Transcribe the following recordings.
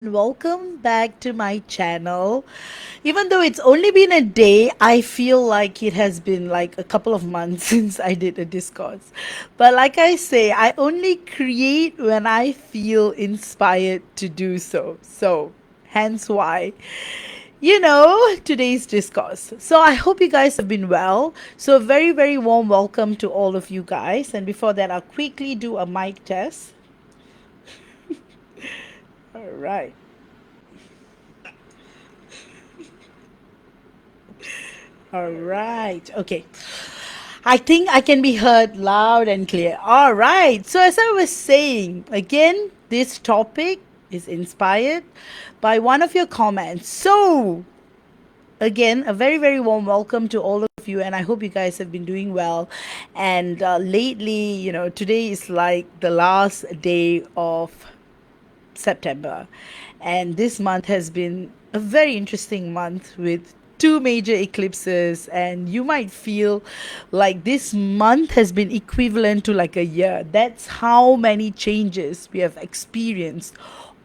welcome back to my channel. Even though it's only been a day, I feel like it has been like a couple of months since I did a discourse. But like I say, I only create when I feel inspired to do so. So, hence why today's discourse. So I hope you guys have been well. So a very, very warm welcome to all of you guys. And before that, I'll quickly do a mic test. All right. All right. Okay. I think I can be heard loud and clear. All right. So, as I was saying, again, this topic is inspired by one of your comments. So, again, a very, very warm welcome to all of you, and I hope you guys have been doing well. And lately, today is like the last day of September. And this month has been a very interesting month with two major eclipses, and you might feel like this month has been equivalent to like a year. That's how many changes we have experienced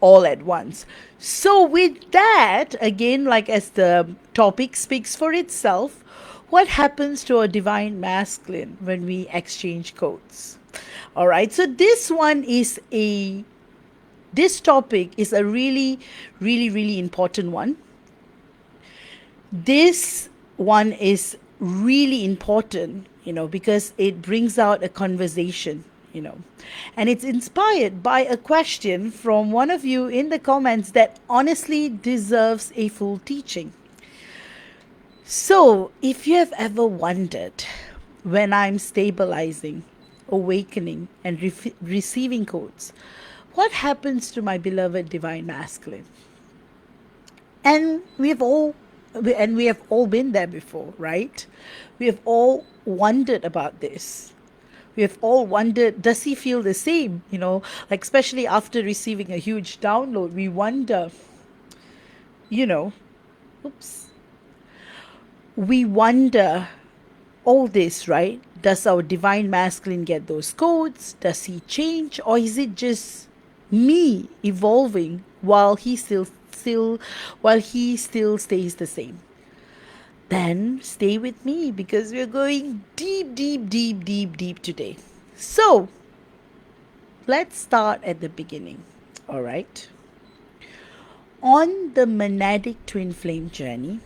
all at once. So, with that, again, like as the topic speaks for itself, what happens to our divine masculine when we exchange codes? All right, so this topic is a really, really, really important one. This one is really important, because it brings out a conversation, and it's inspired by a question from one of you in the comments that honestly deserves a full teaching. So, if you have ever wondered when I'm stabilizing, awakening, and receiving codes, what happens to my beloved divine masculine? And we have all been there before, right? We have all wondered about this. We have all wondered, does he feel the same? Like especially after receiving a huge download, we wonder, you know, oops, we wonder all this, right? Does our divine masculine get those codes? Does he change? Or is it just me evolving while he still stays the same? Then stay with me because we're going deep, deep, deep, deep, deep today. So let's start at the beginning. All right. On the Monadic Twin Flame journey,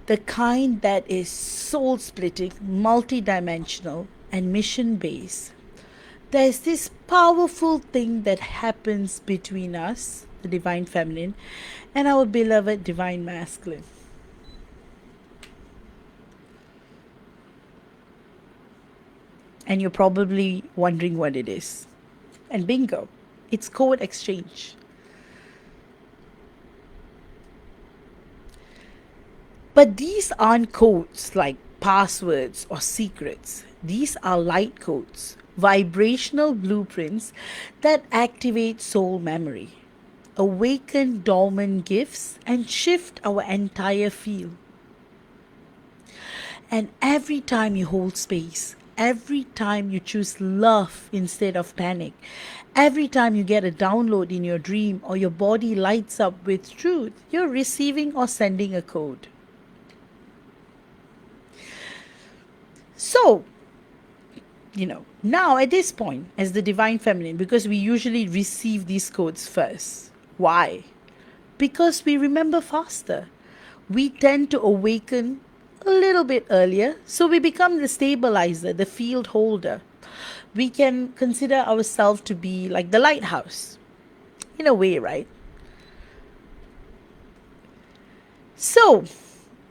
the kind that is soul splitting, multidimensional, and mission based, there's this powerful thing that happens between us, the divine feminine, and our beloved divine masculine. And you're probably wondering what it is. And bingo, it's code exchange. But these aren't codes like passwords or secrets. These are light codes, vibrational blueprints that activate soul memory, awaken dormant gifts, and shift our entire field. And every time you hold space, every time you choose love instead of panic, every time you get a download in your dream or your body lights up with truth, you're receiving or sending a code. So, now at this point, as the divine feminine, because we usually receive these codes first. Why? Because we remember faster. We tend to awaken a little bit earlier, so we become the stabilizer, the field holder. We can consider ourselves to be like the lighthouse, in a way, right? So,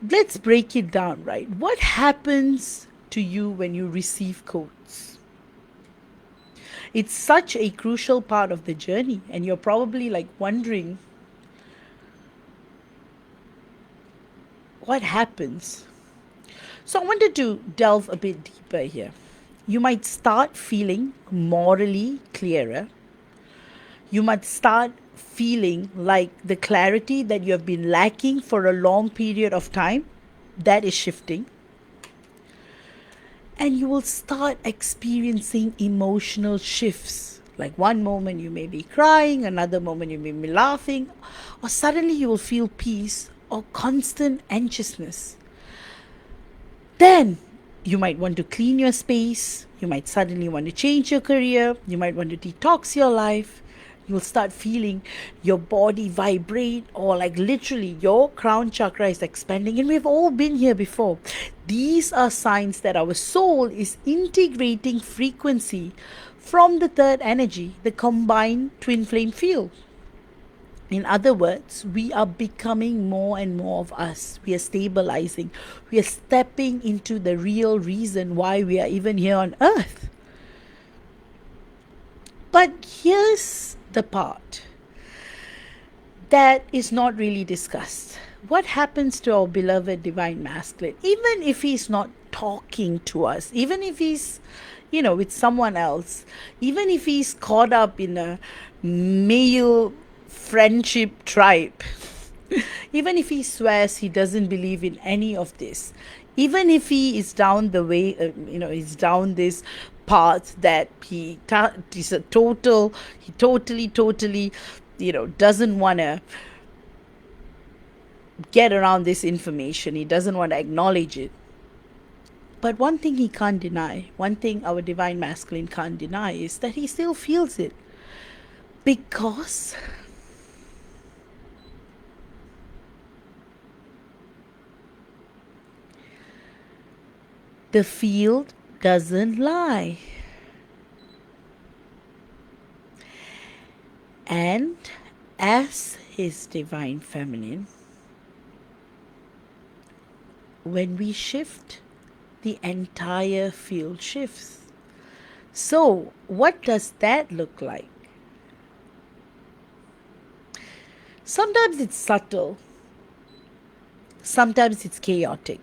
let's break it down, right? What happens to you when you receive codes? It's such a crucial part of the journey, and you're probably like wondering what happens. So, I wanted to delve a bit deeper here. You might start feeling morally clearer. You might start feeling like the clarity that you have been lacking for a long period of time, that is shifting. And you will start experiencing emotional shifts Like one moment you may be crying, another moment you may be laughing, or suddenly you will feel peace or constant anxiousness. Then you might want to clean your space, you might suddenly want to change your career, you might want to detox your life. You'll start feeling your body vibrate, or like literally your crown chakra is expanding. And we've all been here before. These are signs that our soul is integrating frequency from the third energy, the combined twin flame field. In other words, we are becoming more and more of us. We are stabilizing. We are stepping into the real reason why we are even here on earth. But here's the part that is not really discussed. What happens to our beloved divine masculine? Even if he's not talking to us, even if he's, with someone else, even if he's caught up in a male friendship tribe, even if he swears he doesn't believe in any of this, even if he is down the way, he's down this path that he totally, doesn't want to get around this information. He doesn't want to acknowledge it. But one thing he can't deny, one thing our divine masculine can't deny, is that he still feels it. Because the field doesn't lie. And as his divine feminine, when we shift, the entire field shifts. So, what does that look like? Sometimes it's subtle, sometimes it's chaotic.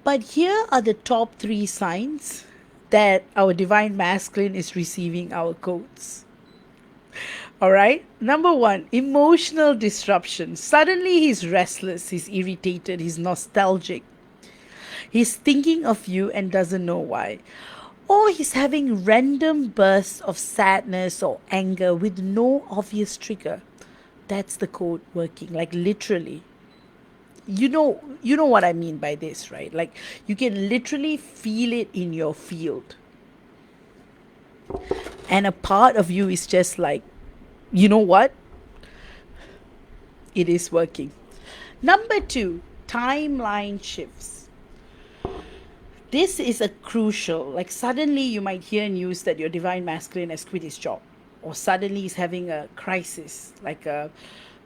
But here are the top 3 signs that our divine masculine is receiving our codes. All right. Number 1, emotional disruption. Suddenly he's restless, he's irritated, he's nostalgic. He's thinking of you and doesn't know why. Or he's having random bursts of sadness or anger with no obvious trigger. That's the code working, like literally. You know what I mean by this, right? Like you can literally feel it in your field. And a part of you is just like, you know what? It is working. Number 2, timeline shifts. This is a crucial, like suddenly you might hear news that your divine masculine has quit his job, or suddenly he's having a crisis, like a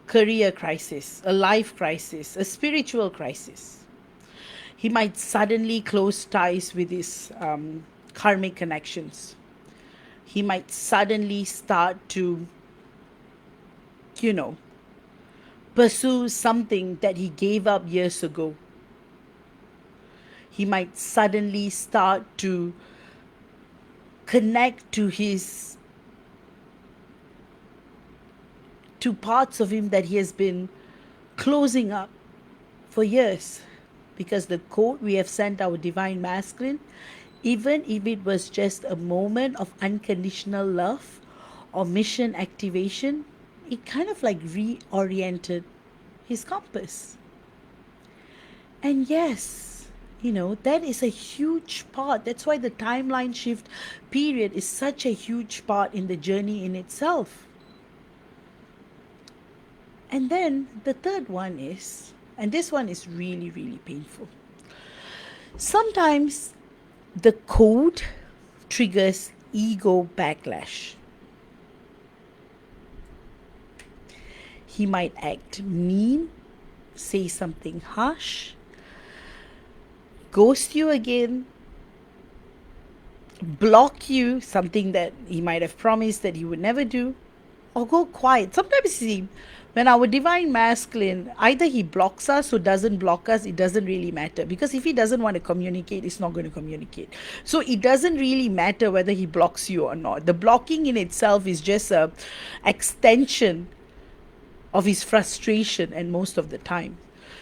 career crisis, a life crisis, a spiritual crisis. He might suddenly close ties with his karmic connections. He might suddenly start to, pursue something that he gave up years ago. He might suddenly start to connect to parts of him that he has been closing up for years. Because the code we have sent our divine masculine, even if it was just a moment of unconditional love or mission activation, it kind of like reoriented his compass. And yes, that is a huge part. That's why the timeline shift period is such a huge part in the journey in itself. And then the third one is, and this one is really, really painful. Sometimes the code triggers ego backlash. He might act mean, say something harsh, ghost you again, block you, something that he might have promised that he would never do, or go quiet. Sometimes when our divine masculine, either he blocks us or doesn't block us, it doesn't really matter. Because if he doesn't want to communicate, he's not going to communicate. So it doesn't really matter whether he blocks you or not. The blocking in itself is just a extension of his frustration, and most of the time.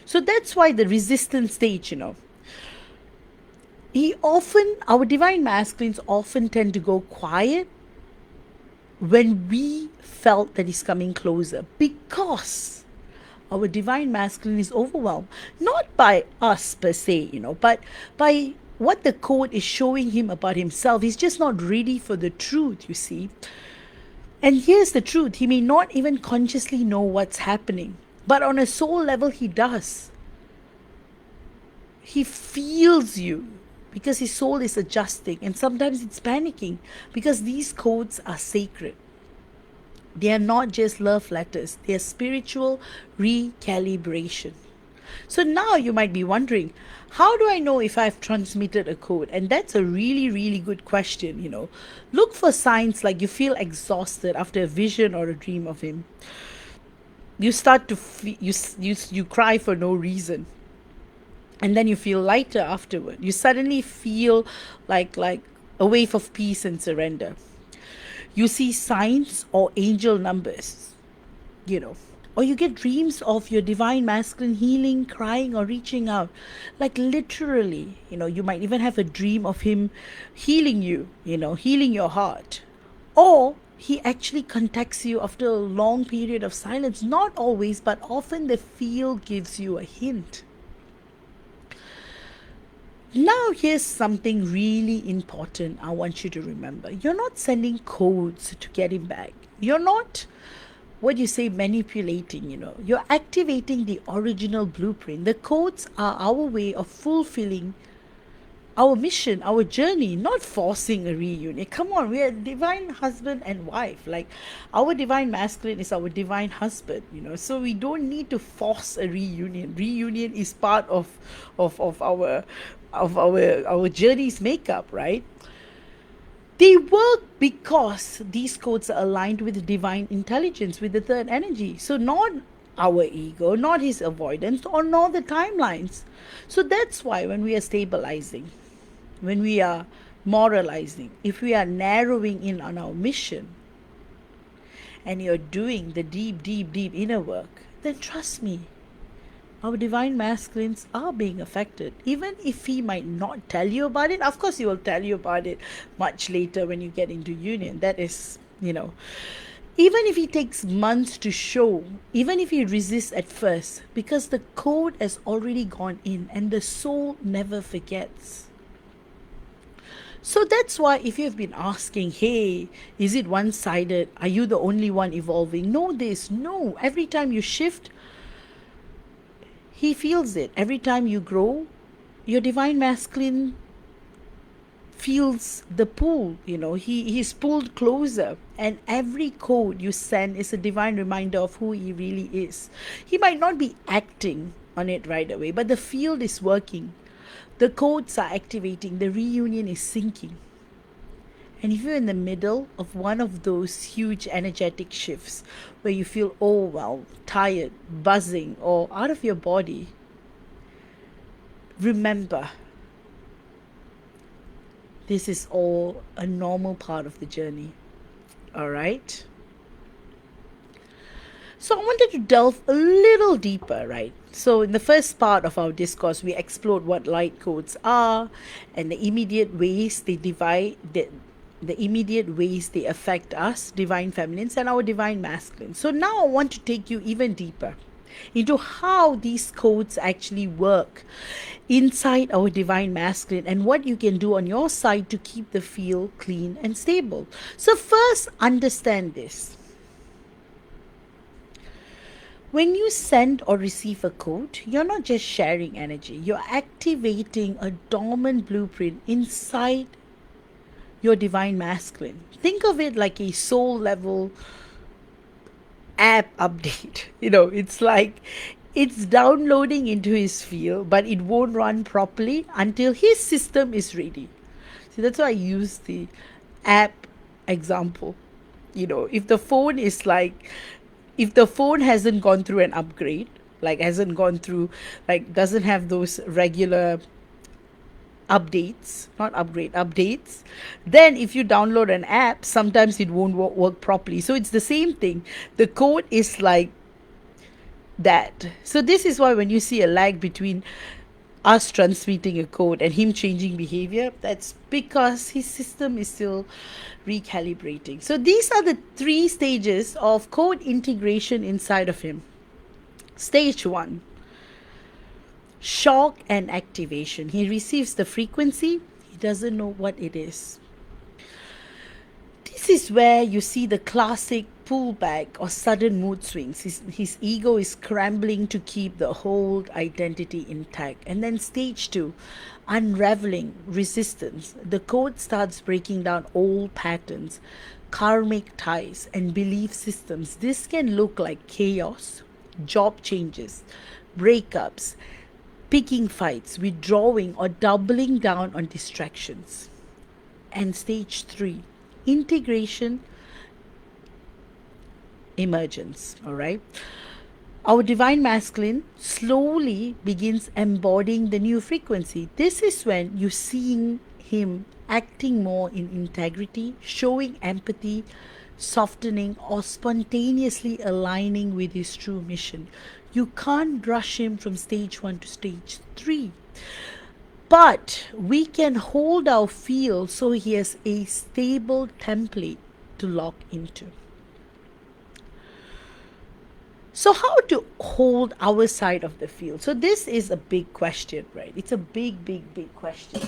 So that's why the resistance stage, our divine masculines often tend to go quiet when we felt that he's coming closer, because our divine masculine is overwhelmed, not by us per se, but by what the code is showing him about himself. He's just not ready for the truth, you see. And here's the truth: he may not even consciously know what's happening, but on a soul level, he does. He feels you because his soul is adjusting, and sometimes it's panicking because these codes are sacred. They are not just love letters, they are spiritual recalibration. So now you might be wondering, how do I know if I've transmitted a code? And that's a really, really good question. Look for signs like you feel exhausted after a vision or a dream of him. You start to you cry for no reason. And then you feel lighter afterward. You suddenly feel like a wave of peace and surrender. You see signs or angel numbers, or you get dreams of your divine masculine healing, crying, or reaching out. Like literally, you might even have a dream of him healing you, healing your heart. Or he actually contacts you after a long period of silence. Not always, but often the feel gives you a hint. Now, here's something really important I want you to remember. You're not sending codes to get him back. You're not, manipulating, You're activating the original blueprint. The codes are our way of fulfilling our mission, our journey, not forcing a reunion. Come on, we are divine husband and wife. Like, our divine masculine is our divine husband, so we don't need to force a reunion. Reunion is part of our journey's makeup, right? They work because these codes are aligned with divine intelligence, with the third energy. So not our ego, not his avoidance, or not the timelines. So that's why when we are stabilizing, when we are moralizing, if we are narrowing in on our mission, and you're doing the deep, deep, deep inner work, then trust me, our divine masculines are being affected. Even if he might not tell you about it, of course he will tell you about it much later when you get into union. That is, even if he takes months to show, even if he resists at first, because the code has already gone in and the soul never forgets. So that's why if you've been asking, hey, is it one-sided? Are you the only one evolving? No. Every time you shift, he feels it. Every time you grow, your divine masculine feels the pull. He's pulled closer. And every code you send is a divine reminder of who he really is. He might not be acting on it right away, but the field is working. The codes are activating. The reunion is syncing. And if you're in the middle of one of those huge energetic shifts where you feel overwhelmed, tired, buzzing, or out of your body, remember, this is all a normal part of the journey. All right? So I wanted to delve a little deeper, right? So in the first part of our discourse, we explored what light codes are and the immediate ways they affect us, divine feminines, and our divine masculines. So now I want to take you even deeper into how these codes actually work inside our divine masculine and what you can do on your side to keep the field clean and stable. So first, understand this. When you send or receive a code, you're not just sharing energy, you're activating a dormant blueprint inside your divine masculine. Think of it like a soul level app update. It's like it's downloading into his field, but it won't run properly until his system is ready. See, that's why I use the app example. If the phone hasn't gone through an upgrade, doesn't have those regular updates, then if you download an app, sometimes it won't work properly. So it's the same thing. The code is like that. So this is why when you see a lag between us transmitting a code and him changing behavior, that's because his system is still recalibrating. So these are the 3 stages of code integration inside of him. Stage 1, shock and activation. He receives the frequency, he doesn't know what it is. This is where you see the classic pullback or sudden mood swings. His ego is scrambling to keep the whole identity intact. And then stage 2, unraveling, resistance. The code starts breaking down old patterns, karmic ties, and belief systems. This can look like chaos, job changes, breakups, picking fights, withdrawing, or doubling down on distractions. And stage 3, integration, emergence. All right. Our divine masculine slowly begins embodying the new frequency. This is when you're seeing him acting more in integrity, showing empathy, softening, or spontaneously aligning with his true mission. You can't rush him from stage 1 to stage 3. But we can hold our field so he has a stable template to lock into. So how to hold our side of the field? So this is a big question, right? It's a big, big, big question.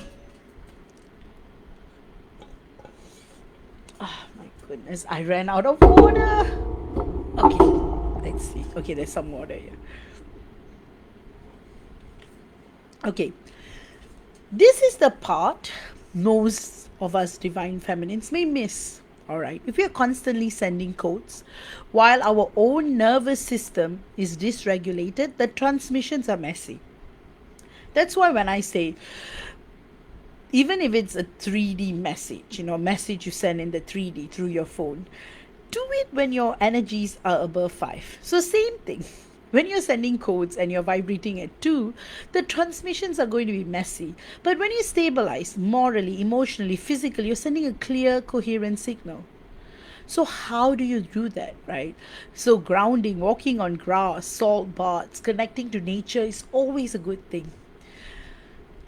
Oh my goodness, I ran out of water. Okay, let's see. Okay, there's some water here. Okay, this is the part most of us divine feminines may miss. All right, if we are constantly sending codes while our own nervous system is dysregulated, the transmissions are messy. That's why when I say, even if it's a 3D message, message you send in the 3D through your phone, do it when your energies are above 5. So same thing. When you're sending codes and you're vibrating at 2, the transmissions are going to be messy. But when you stabilize morally, emotionally, physically, you're sending a clear, coherent signal. So how do you do that, right? So grounding, walking on grass, salt baths, connecting to nature is always a good thing.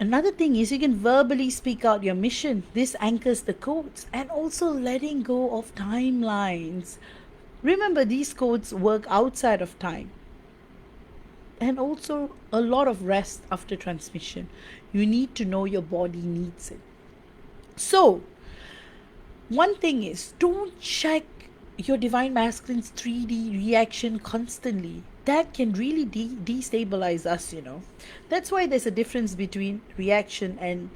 Another thing is you can verbally speak out your mission. This anchors the codes, and also letting go of timelines. Remember, these codes work outside of time. And also a lot of rest after transmission. You need to know your body needs it. So, one thing is, don't check your divine masculine's 3D reaction constantly. That can really destabilize us, That's why there's a difference between reaction and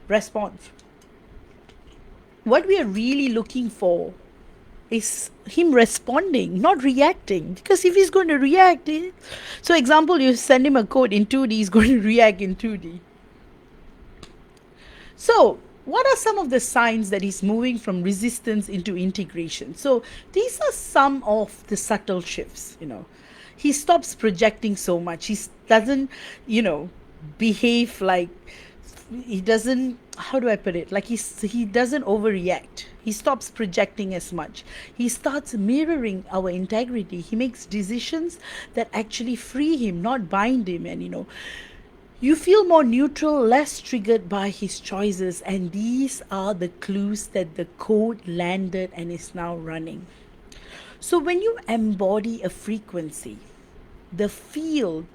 response. What we are really looking for is him responding, not reacting. Because if he's going to react, so example, you send him a code in 2D, he's going to react in 2D. So what are some of the signs that he's moving from resistance into integration? So these are some of the subtle shifts. He stops projecting so much. He doesn't behave like, he doesn't, how do I put it, like he doesn't overreact. He stops projecting as much. He starts mirroring our integrity. He makes decisions that actually free him, not bind him. And you feel more neutral, less triggered by his choices. And these are the clues that the code landed and is now running. So when you embody a frequency, the field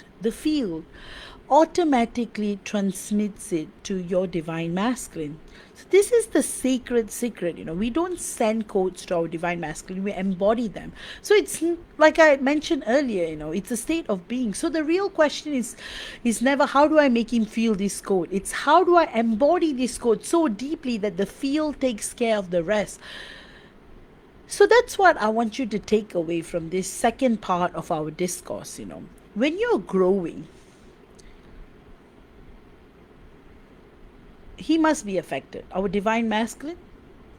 automatically transmits it to your divine masculine. So this is the sacred secret. We don't send codes to our divine masculine, we embody them. So it's like I mentioned earlier, it's a state of being. So the real question is never how do I make him feel this code. It's how do I embody this code so deeply that the field takes care of the rest. So that's what I want you to take away from this second part of our discourse. When you're growing, he must be affected. Our divine masculine,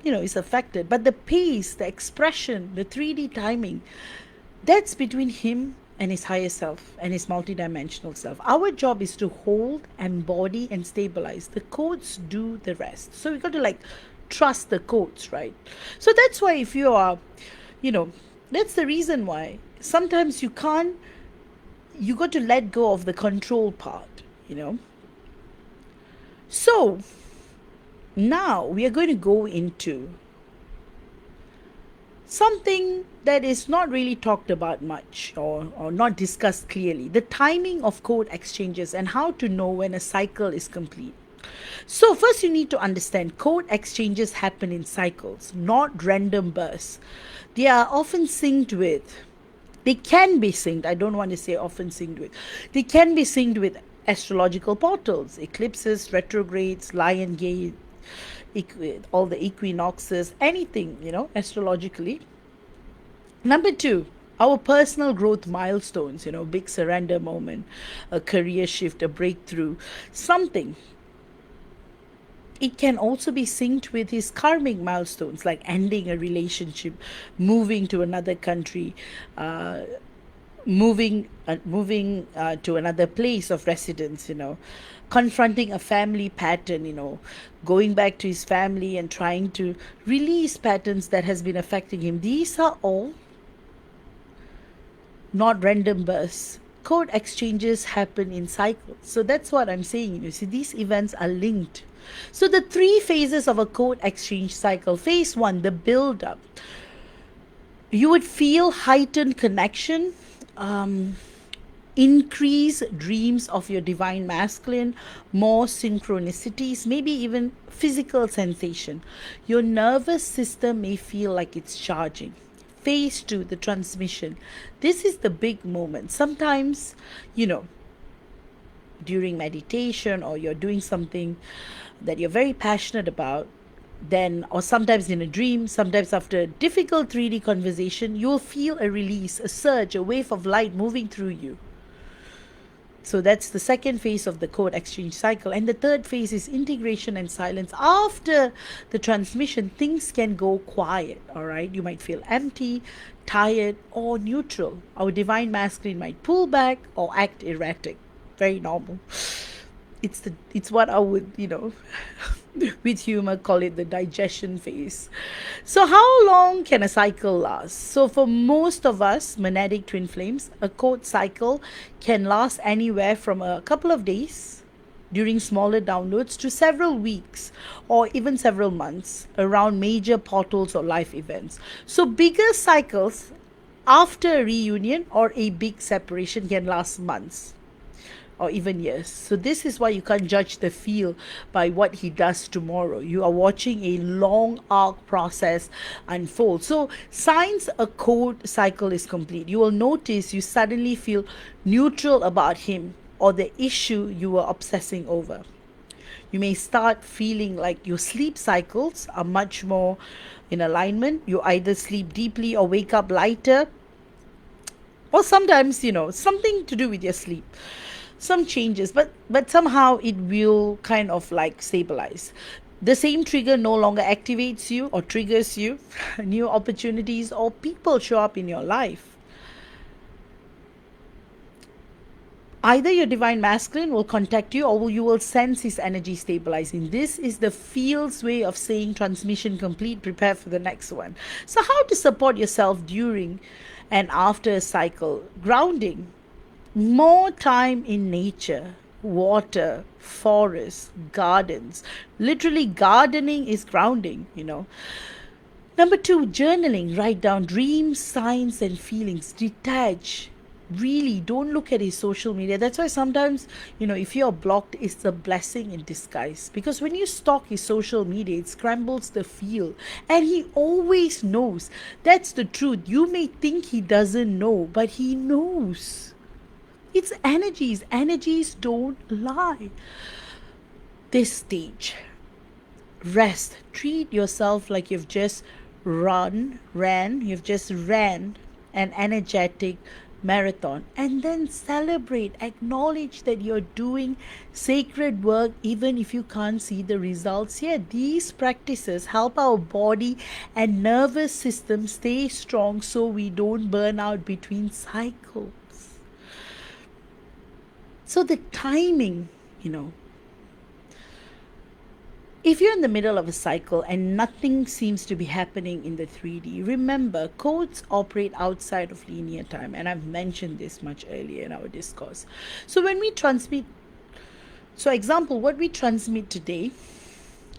is affected. But the pace, the expression, the 3D timing, that's between him and his higher self and his multidimensional self. Our job is to hold, embody, and stabilize. The codes do the rest. So we got to trust the codes, right? So that's why if you are, that's the reason why sometimes you got to let go of the control part, So now we are going to go into something that is not really talked about much, or not discussed clearly: the timing of code exchanges and how to know when a cycle is complete. So, first, you need to understand code exchanges happen in cycles, not random bursts. They are often synced with, they can be synced, I don't want to say often synced with, they can be synced with astrological portals, eclipses, retrogrades, lion gate, all the equinoxes, anything, astrologically. Number two, our personal growth milestones, big surrender moment, a career shift, a breakthrough, something. It can also be synced with his karmic milestones, like ending a relationship, moving to another country, uh, moving to another place of residence, confronting a family pattern, going back to his family and trying to release patterns that has been affecting him. These are all not random bursts. Code exchanges happen in cycles. So that's what I'm saying. You see, these events are linked. So the three phases of a code exchange cycle: phase one, the build up. You would feel heightened connection, um, increase dreams of your divine masculine, more synchronicities, maybe even physical sensation. Your nervous system may feel like it's charging. Phase two, the transmission. This is the big moment. Sometimes, you know, during meditation, or you're doing something that you're very passionate about, then, or sometimes in a dream, sometimes after a difficult 3D conversation, you'll feel a release, a surge, a wave of light moving through you. So that's the second phase of the code exchange cycle. And the third phase is integration and silence. After the transmission, things can go quiet, all right? You might feel empty, tired, or neutral. Our divine masculine might pull back or act erratic. Very normal. It's what I would, with humor, call it the digestion phase. So how long can a cycle last? So for most of us monadic twin flames, a code cycle can last anywhere from a couple of days during smaller downloads to several weeks or even several months around major portals or life events. So bigger cycles after a reunion or a big separation can last months or even years. So this is why you can't judge the feel by what he does tomorrow. You are watching a long arc process unfold. So signs a code cycle is complete: you will notice you suddenly feel neutral about him or the issue you were obsessing over. You may start feeling like your sleep cycles are much more in alignment. You either sleep deeply or wake up lighter, or sometimes, something to do with your sleep, some changes, but somehow it will kind of like stabilize. The same trigger no longer activates you or triggers you. New opportunities or people show up in your life. Either your divine masculine will contact you, or you will sense his energy stabilizing. This is the field's way of saying transmission complete, prepare for the next one. So how to support yourself during and after a cycle? Grounding. More time in nature, water, forests, gardens. Literally, gardening is grounding. Number two, journaling. Write down dreams, signs, and feelings. Detach. Really, don't look at his social media. That's why sometimes, if you're blocked, it's a blessing in disguise. Because when you stalk his social media, it scrambles the field. And he always knows. That's the truth. You may think he doesn't know, but he knows. It's energies. Energies don't lie. This stage. Rest. Treat yourself like you've just ran an energetic marathon, and then celebrate. Acknowledge that you're doing sacred work even if you can't see the results yet. These practices help our body and nervous system stay strong so we don't burn out between cycles. So the timing, if you're in the middle of a cycle and nothing seems to be happening in the 3D, remember codes operate outside of linear time. And I've mentioned this much earlier in our discourse. So when we transmit So, example, what we transmit today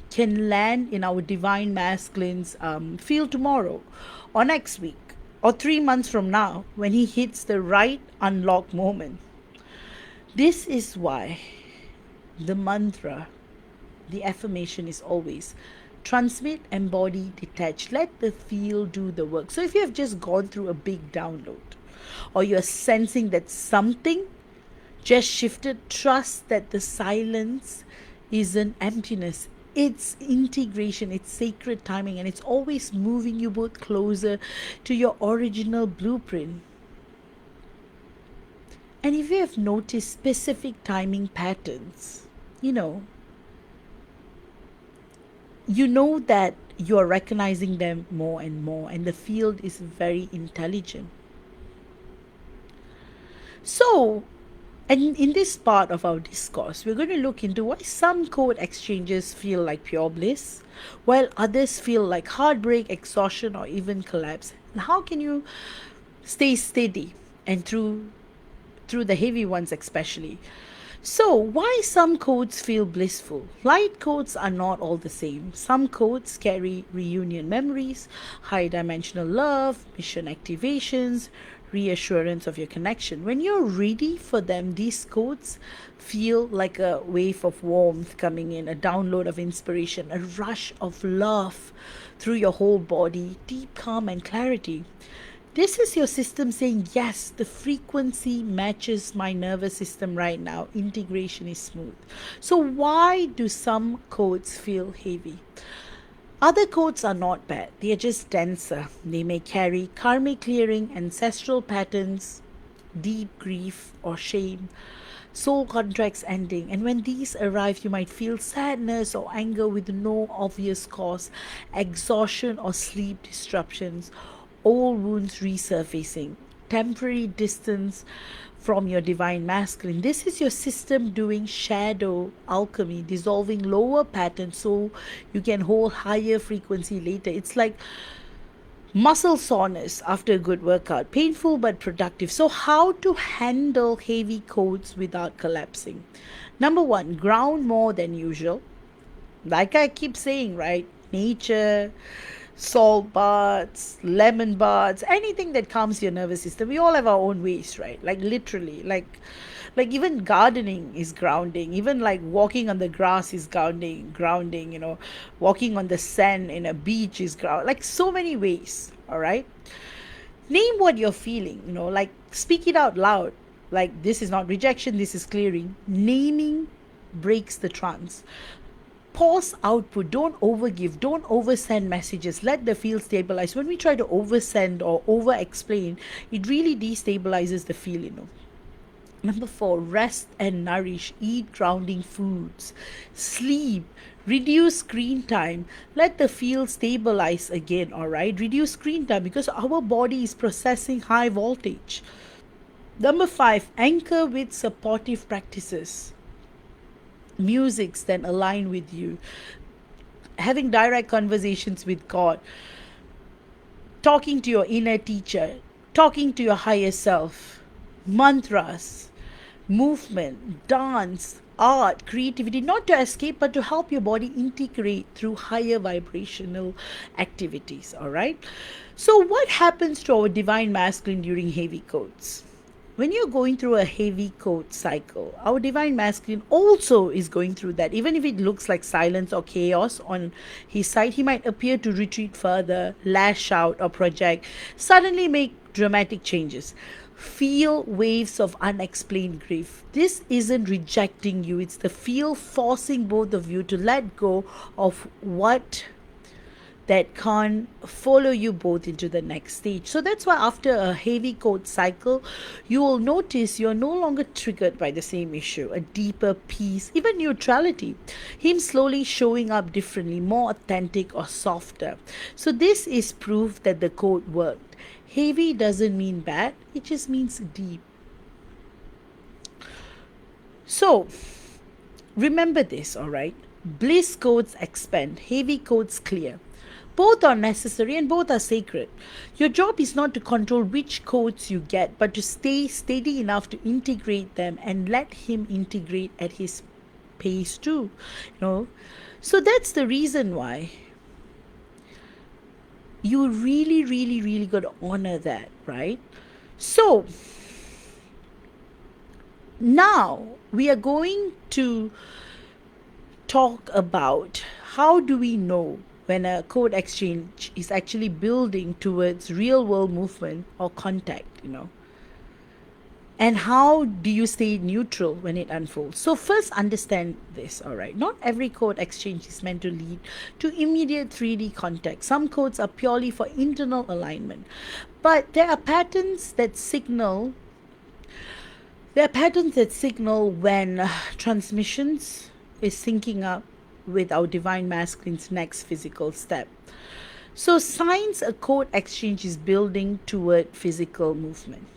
can land in our divine masculine's field tomorrow, or next week, or 3 months from now when he hits the right unlock moment. This is why the mantra, the affirmation is always transmit, embody, detach. Let the field do the work. So if you have just gone through a big download, or you're sensing that something just shifted, trust that the silence isn't emptiness. It's integration, it's sacred timing, and it's always moving you both closer to your original blueprint. And if you have noticed specific timing patterns, you know, you know that you are recognizing them more and more, and the field is very intelligent. So, and in this part of our discourse, we're going to look into why some code exchanges feel like pure bliss, while others feel like heartbreak, exhaustion, or even collapse. And how can you stay steady and through the heavy ones especially? So, why some codes feel blissful? Light codes are not all the same. Some codes carry reunion memories, high dimensional love, mission activations, reassurance of your connection. When you're ready for them, these codes feel like a wave of warmth coming in, a download of inspiration, a rush of love through your whole body, deep calm and clarity. This is your system saying, yes, the frequency matches my nervous system right now. Integration is smooth. So, why do some codes feel heavy? Other codes are not bad, they are just denser. They may carry karmic clearing, ancestral patterns, deep grief or shame, soul contracts ending. And when these arrive, you might feel sadness or anger with no obvious cause, exhaustion or sleep disruptions, old wounds resurfacing, temporary distance from your divine masculine. This is your system doing shadow alchemy, dissolving lower patterns so you can hold higher frequency later. It's like muscle soreness after a good workout, painful but productive. So, how to handle heavy codes without collapsing? Number one, ground more than usual. Like I keep saying, right? Nature, salt baths, lemon baths, anything that calms your nervous system. We all have our own ways, right? Like literally, like even gardening is grounding. Even like walking on the grass is grounding, walking on the sand in a beach is ground. Like so many ways, all right? Name what you're feeling, like speak it out loud. Like this is not rejection, this is clearing. Naming breaks the trance. Pause output, don't overgive, don't oversend messages, let the field stabilize. When we try to oversend or over explain, it really destabilizes the field. Number four, rest and nourish, eat grounding foods, sleep, reduce screen time, let the field stabilize again. All right, reduce screen time because our body is processing high voltage. Number five, anchor with supportive practices, musics that align with you, having direct conversations with God, talking to your inner teacher, talking to your higher self, mantras, movement, dance, art, creativity, not to escape but to help your body integrate through higher vibrational activities. All right. So, what happens to our divine masculine during heavy codes? When you're going through a heavy code cycle, our divine masculine also is going through that. Even if it looks like silence or chaos on his side, he might appear to retreat further, lash out, or project, suddenly make dramatic changes. Feel waves of unexplained grief. This isn't rejecting you, it's the feel forcing both of you to let go of what that can't follow you both into the next stage. So that's why after a heavy code cycle, you will notice you're no longer triggered by the same issue, a deeper peace, even neutrality. Him slowly showing up differently, more authentic or softer. So this is proof that the code worked. Heavy doesn't mean bad, it just means deep. So remember this, all right? Bliss codes expand, heavy codes clear. Both are necessary and both are sacred. Your job is not to control which codes you get, but to stay steady enough to integrate them and let Him integrate at His pace too, you know. So that's the reason why you really, really, really got to honor that, right? So now we are going to talk about how do we know when a code exchange is actually building towards real world movement or contact, you know. And how do you stay neutral when it unfolds? So, first, understand this, all right? Not every code exchange is meant to lead to immediate 3D contact. Some codes are purely for internal alignment. But there are patterns that signal. There are patterns that signal when transmissions is syncing up with our divine masculine's next physical step. So, signs a code exchange is building toward physical movement.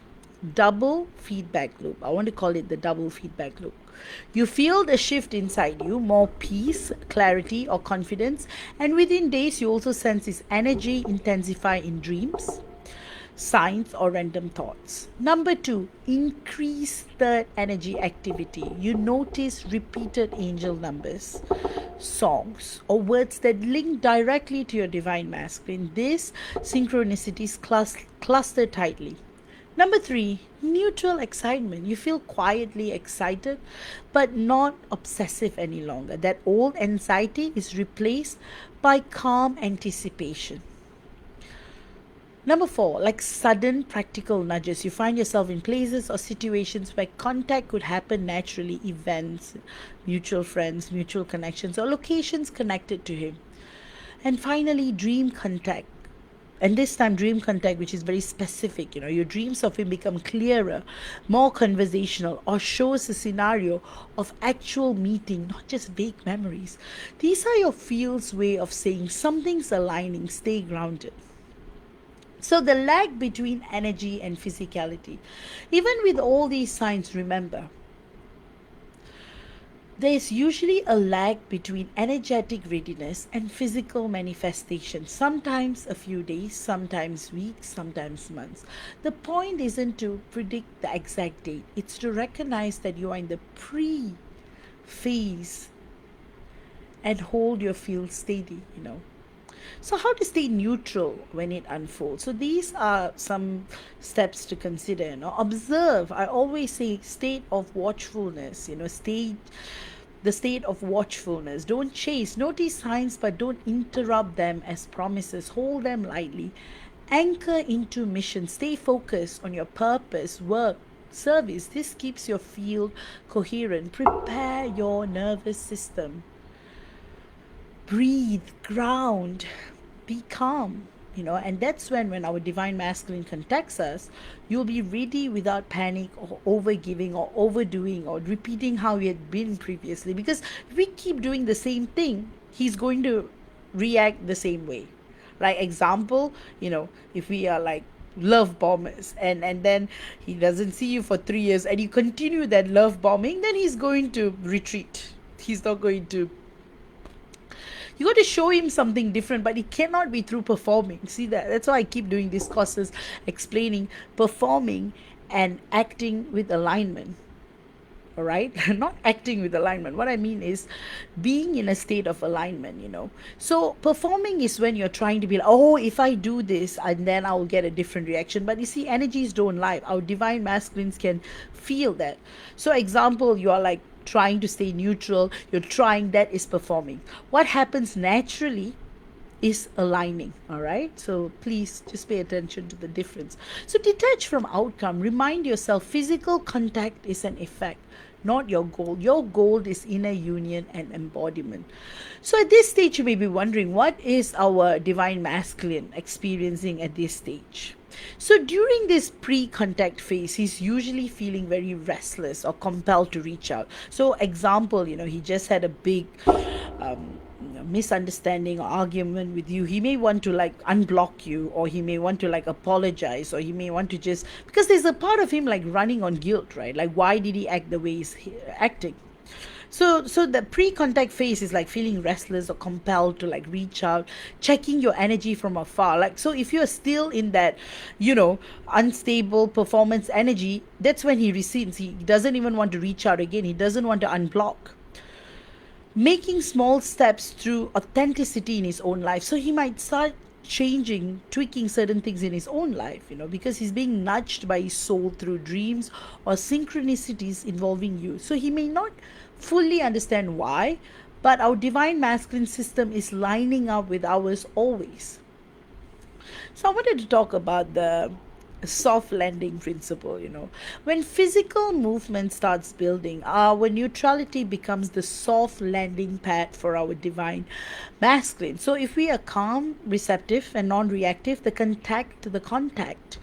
Double feedback loop. I want to call it the double feedback loop. You feel the shift inside you, more peace, clarity, or confidence, and within days, you also sense this energy intensify in dreams, signs, or random thoughts. Number two, increase third energy activity. You notice repeated angel numbers, songs, or words that link directly to your divine masculine. These synchronicities cluster tightly. Number three, neutral excitement. You feel quietly excited, but not obsessive any longer. That old anxiety is replaced by calm anticipation. Number four, like sudden practical nudges. You find yourself in places or situations where contact could happen naturally, events, mutual friends, mutual connections, or locations connected to him. And finally, dream contact. And this time, dream contact, which is very specific, you know, your dreams of him become clearer, more conversational, or shows a scenario of actual meeting, not just vague memories. These are your field's way of saying something's aligning, stay grounded. So, the lag between energy and physicality. Even with all these signs, remember, there is usually a lag between energetic readiness and physical manifestation, sometimes a few days, sometimes weeks, sometimes months. The point isn't to predict the exact date, it's to recognize that you are in the pre phase and hold your field steady, you know. So, how to stay neutral when it unfolds? So, these are some steps to consider. You know, observe. I always say state of watchfulness. You know, the state of watchfulness. Don't chase. Notice signs, but don't interrupt them as promises. Hold them lightly. Anchor into mission. Stay focused on your purpose, work, service. This keeps your field coherent. Prepare your nervous system. Breathe, ground, be calm, you know. And that's when our divine masculine contacts us, you'll be ready without panic or overgiving or overdoing or repeating how you had been previously, because if we keep doing the same thing, he's going to react the same way. Like example, you know, if we are like love bombers and then he doesn't see you for 3 years and you continue that love bombing, then he's going to retreat. He's not going to. You got to show him something different, but it cannot be through performing. See that? That's why I keep doing these courses explaining performing and acting with alignment. All right? Not acting with alignment. What I mean is being in a state of alignment, you know. So performing is when you're trying to be like, oh, if I do this, and then I'll get a different reaction. But you see, energies don't lie. Our divine masculines can feel that. So example, you are like trying to stay neutral, you're trying, that is performing. What happens naturally is aligning. All right, so please just pay attention to the difference. So detach from outcome. Remind yourself physical contact is an effect, not your goal. Your goal is inner union and embodiment. So at this stage you may be wondering, what is our divine masculine experiencing at this stage? So during this pre-contact phase, he's usually feeling very restless or compelled to reach out. So example, you know, he just had a big misunderstanding or argument with you. He may want to like unblock you, or he may want to like apologize, or he may want to just, because there's a part of him like running on guilt, right? Like, why did he act the way he's acting? So the pre-contact phase is like feeling restless or compelled to like reach out, checking your energy from afar. Like, so if you're still in that, you know, unstable performance energy, that's when he receives. He doesn't even want to reach out again. He doesn't want to unblock. making small steps through authenticity in his own life. So he might start changing, tweaking certain things in his own life, because he's being nudged by his soul through dreams or synchronicities involving you. So he may not fully understand why, but our divine masculine system is lining up with ours always. So I wanted to talk about the soft landing principle. When physical movement starts building, our neutrality becomes the soft landing pad for our divine masculine. So if we are calm, receptive, and non-reactive, the contact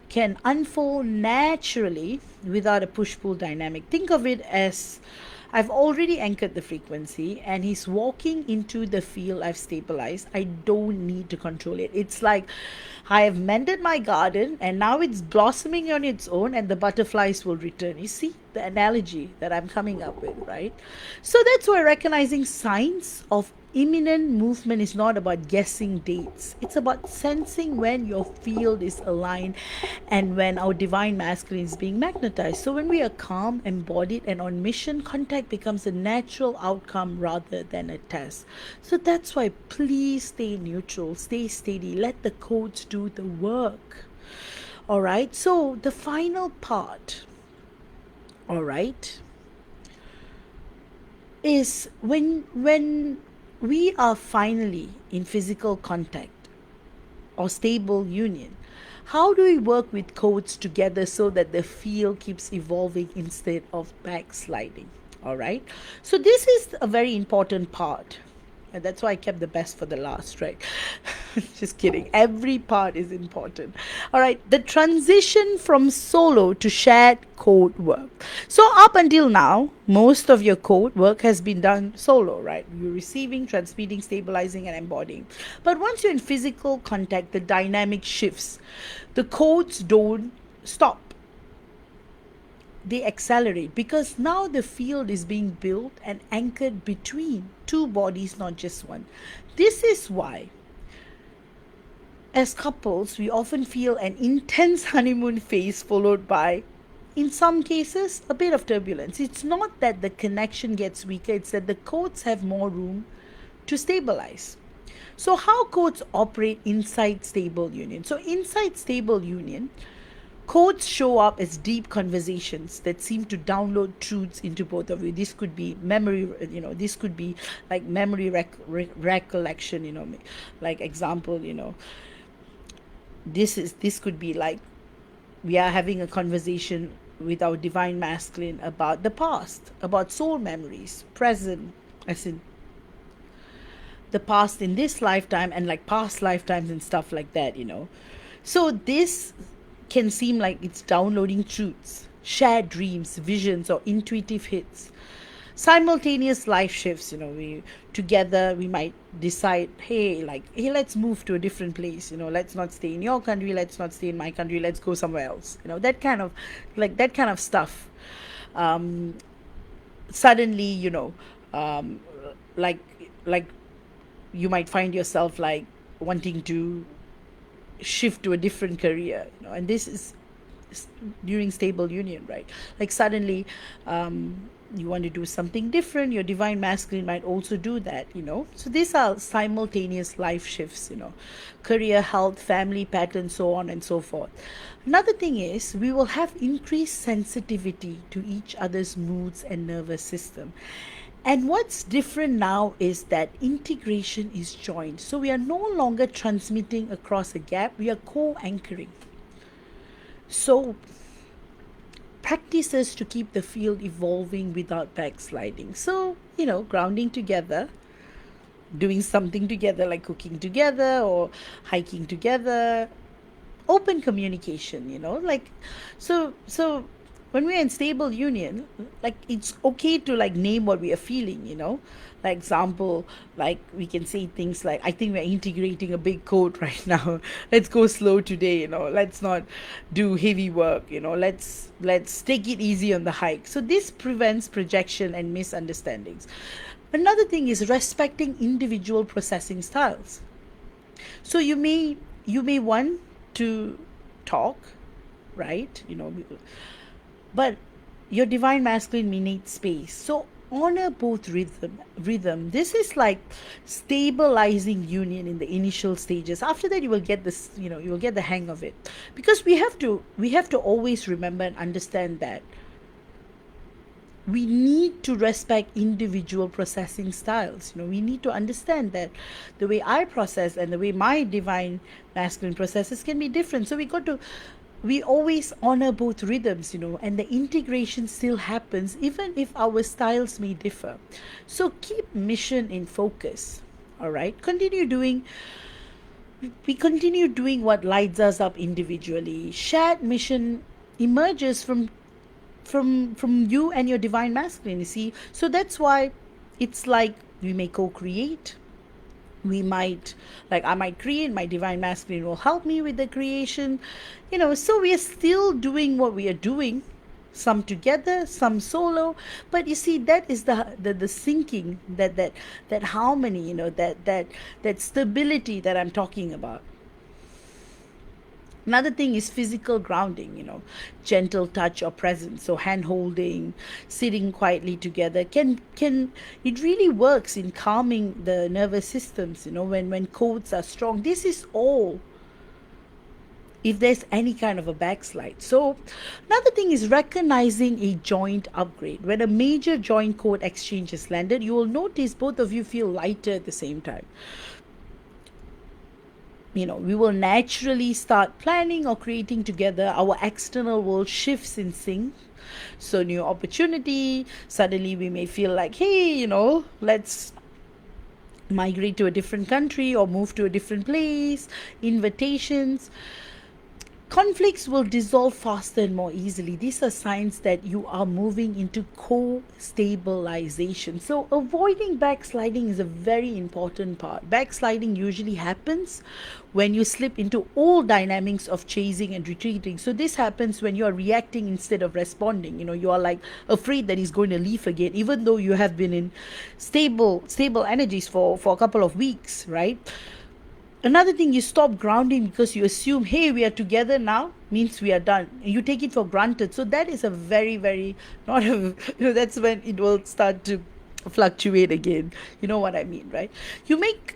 can unfold naturally without a push-pull dynamic. Think of it as I've already anchored the frequency and he's walking into the field I've stabilized. I don't need to control it. It's like I have mended my garden and now it's blossoming on its own and the butterflies will return. You see the analogy that I'm coming up with, right? So that's why recognizing signs of imminent movement is not about guessing dates. It's about sensing when your field is aligned and when our divine masculine is being magnetized. So when we are calm, embodied, and on mission, contact becomes a natural outcome rather than a test. So that's why please stay neutral, stay steady, let the codes do the work. All right. So the final part, all right, is when we are finally in physical contact or stable union, how do we work with codes together so that the field keeps evolving instead of backsliding? All right. So this is a very important part. And that's why I kept the best for the last, right? Just kidding. Every part is important. All right. The transition from solo to shared code work. So, up until now, most of your code work has been done solo, right? You're receiving, transmitting, stabilizing, and embodying. But once you're in physical contact, the dynamic shifts. The codes don't stop, they accelerate because now the field is being built and anchored between two bodies, not just one. This is why, as couples, we often feel an intense honeymoon phase followed by, in some cases, a bit of turbulence. It's not that the connection gets weaker, it's that the codes have more room to stabilize. So, how codes operate inside stable union? So, inside stable union, codes show up as deep conversations that seem to download truths into both of you. This could be memory, this could be like memory recollection, like example, this could be like we are having a conversation with our divine masculine about the past, about soul memories, present, as in the past in this lifetime and like past lifetimes and stuff like that. So this can seem like it's downloading truths, shared dreams, visions, or intuitive hits. Simultaneous life shifts, we might decide, hey, let's move to a different place, let's not stay in your country, let's not stay in my country, let's go somewhere else, that kind of stuff. Suddenly, um, like, like you might find yourself like wanting to shift to a different career, and this is during stable union, right? Like suddenly you want to do something different, your divine masculine might also do that. So these are simultaneous life shifts, career, health, family patterns, so on and so forth. Another thing is we will have increased sensitivity to each other's moods and nervous system. And what's different now is that integration is joined. So we are no longer transmitting across a gap, we are co anchoring. So, practices to keep the field evolving without backsliding. So, grounding together, doing something together like cooking together or hiking together, open communication, so when we're in stable union, like it's okay to like name what we are feeling, like example, like we can say things like, I think we're integrating a big code right now, let's go slow today, let's not do heavy work, let's take it easy on the hike. So this prevents projection and misunderstandings. Another thing is respecting individual processing styles. So you may want to talk, right? But your divine masculine may need space. So honor both rhythm. This is like stabilizing union in the initial stages. After that, you will get this, you will get the hang of it. Because we have to always remember and understand that we need to respect individual processing styles. We need to understand that the way I process and the way my divine masculine processes can be different. So we always honor both rhythms, and the integration still happens even if our styles may differ. So keep mission in focus. All right, continue doing what lights us up individually. Shared mission emerges from you and your divine masculine, you see. So that's why it's like we may co-create. We might, like, I might create, my divine masculine will help me with the creation. So we are still doing what we are doing, some together, some solo. But you see, that is the syncing, that harmony, that stability that I'm talking about. Another thing is physical grounding, gentle touch or presence. So hand holding, sitting quietly together can it really works in calming the nervous systems, when codes are strong. This is all if there's any kind of a backslide. So another thing is recognizing a joint upgrade. When a major joint code exchange is landed, you will notice both of you feel lighter at the same time. We will naturally start planning or creating together. Our external world shifts in sync. So new opportunity, suddenly we may feel like, hey, let's migrate to a different country or move to a different place. Invitations. Conflicts will dissolve faster and more easily. These are signs that you are moving into co-stabilization. So avoiding backsliding is a very important part. Backsliding usually happens when you slip into old dynamics of chasing and retreating. So this happens when you are reacting instead of responding. You are like afraid that he's going to leave again, even though you have been in stable energies for a couple of weeks, right? Another thing, you stop grounding because you assume, hey, we are together now, means we are done. You take it for granted. So that is a very, very, not a, that's when it will start to fluctuate again. You know what I mean, right? You make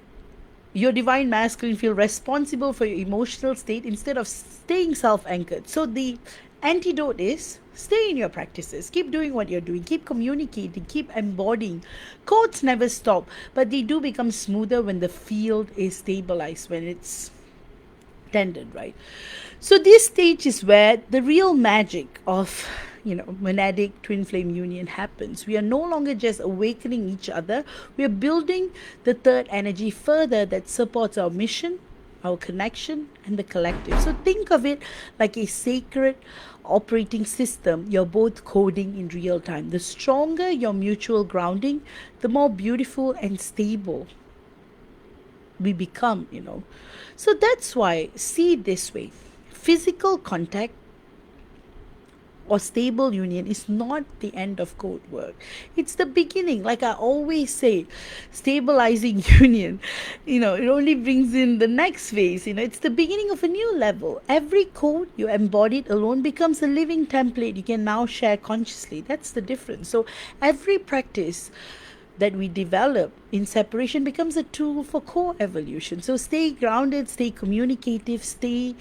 your divine masculine feel responsible for your emotional state instead of staying self-anchored. So the antidote is stay in your practices, keep doing what you're doing, keep communicating, keep embodying. Codes never stop, but they do become smoother when the field is stabilized, when it's tended, right? So this stage is where the real magic of monadic twin flame union happens. We are no longer just awakening each other, we are building the third energy further that supports our mission, our connection, and the collective. So think of it like a sacred operating system. You're both coding in real time. The stronger your mutual grounding, the more beautiful and stable we become. So that's why, see it this way: physical contact or stable union is not the end of code work. It's the beginning. Like I always say, stabilizing union, it only brings in the next phase. It's the beginning of a new level. Every code you embodied alone becomes a living template you can now share consciously. That's the difference. So every practice that we develop in separation becomes a tool for co-evolution. So stay grounded, stay communicative, stay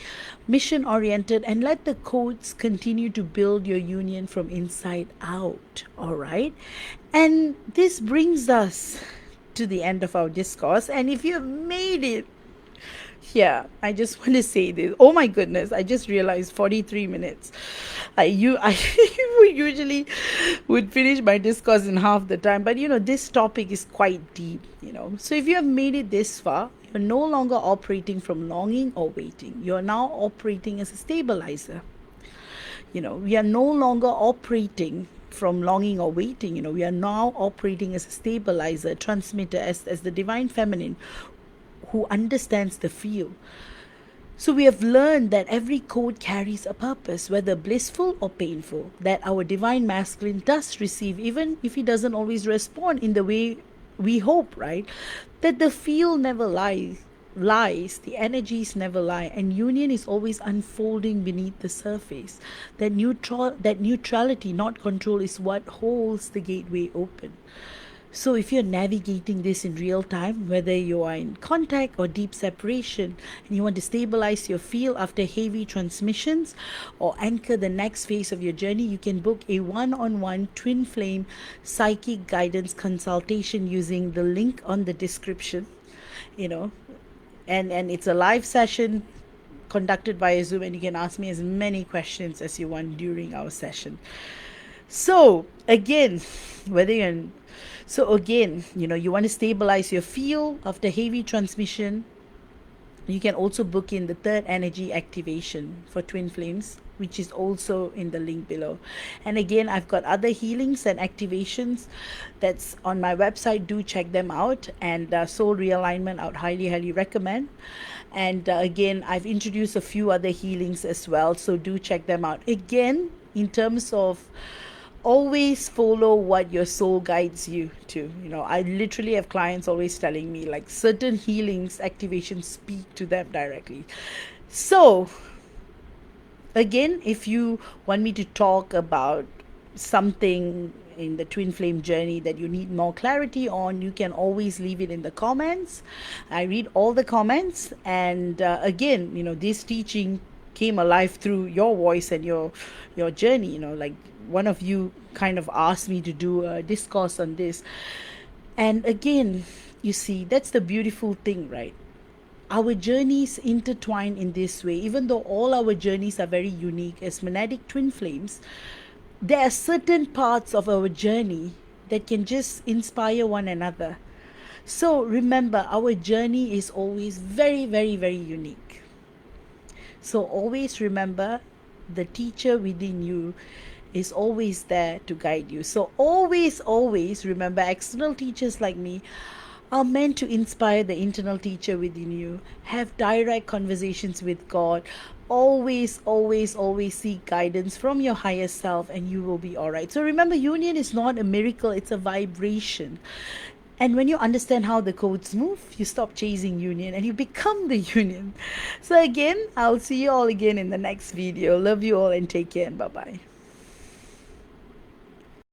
mission oriented, and let the codes continue to build your union from inside out. All right. And this brings us to the end of our discourse. And if you have made it, yeah, I just want to say this. Oh my goodness, I just realized 43 minutes. I usually would finish my discourse in half the time, but this topic is quite deep, So if you have made it this far, you're no longer operating from longing or waiting. You're now operating as a stabilizer. We are no longer operating from longing or waiting. We are now operating as a stabilizer, transmitter, as the divine feminine who understands the field. So we have learned that every code carries a purpose, whether blissful or painful, that our divine masculine does receive, even if he doesn't always respond in the way we hope, right? That the field never lies. lies, the energies never lie, and union is always unfolding beneath the surface. That neutrality, not control, is what holds the gateway open. So, if you're navigating this in real time, whether you are in contact or deep separation, and you want to stabilize your field after heavy transmissions or anchor the next phase of your journey, you can book a one on one twin flame psychic guidance consultation using the link on the description. You know, and it's a live session conducted via Zoom, and you can ask me as many questions as you want during our session. So again, whether you're in, so again, you want to stabilize your field after heavy transmission. You can also book in the third energy activation for twin flames, which is also in the link below. And again, I've got other healings and activations that's on my website. Do check them out. And soul realignment, I would highly recommend. And again, I've introduced a few other healings as well, so do check them out. Again, in terms of always follow what your soul guides you to. I literally have clients always telling me like certain healings, activations speak to them directly. So again, if you want me to talk about something in the twin flame journey that you need more clarity on, you can always leave it in the comments. I read all the comments, and again, this teaching came alive through your voice and your journey. Like one of you kind of asked me to do a discourse on this, and again, you see, that's the beautiful thing, right? Our journeys intertwine in this way. Even though all our journeys are very unique as monadic twin flames, there are certain parts of our journey that can just inspire one another. So remember, our journey is always very unique. So always remember, the teacher within you is always there to guide you. So always remember, external teachers like me are meant to inspire the internal teacher within you. Have direct conversations with God. Always seek guidance from your higher self, and you will be all right. So remember, union is not a miracle, it's a vibration. And when you understand how the codes move, you stop chasing union and you become the union. So again, I'll see you all again in the next video. Love you all and take care, and bye-bye.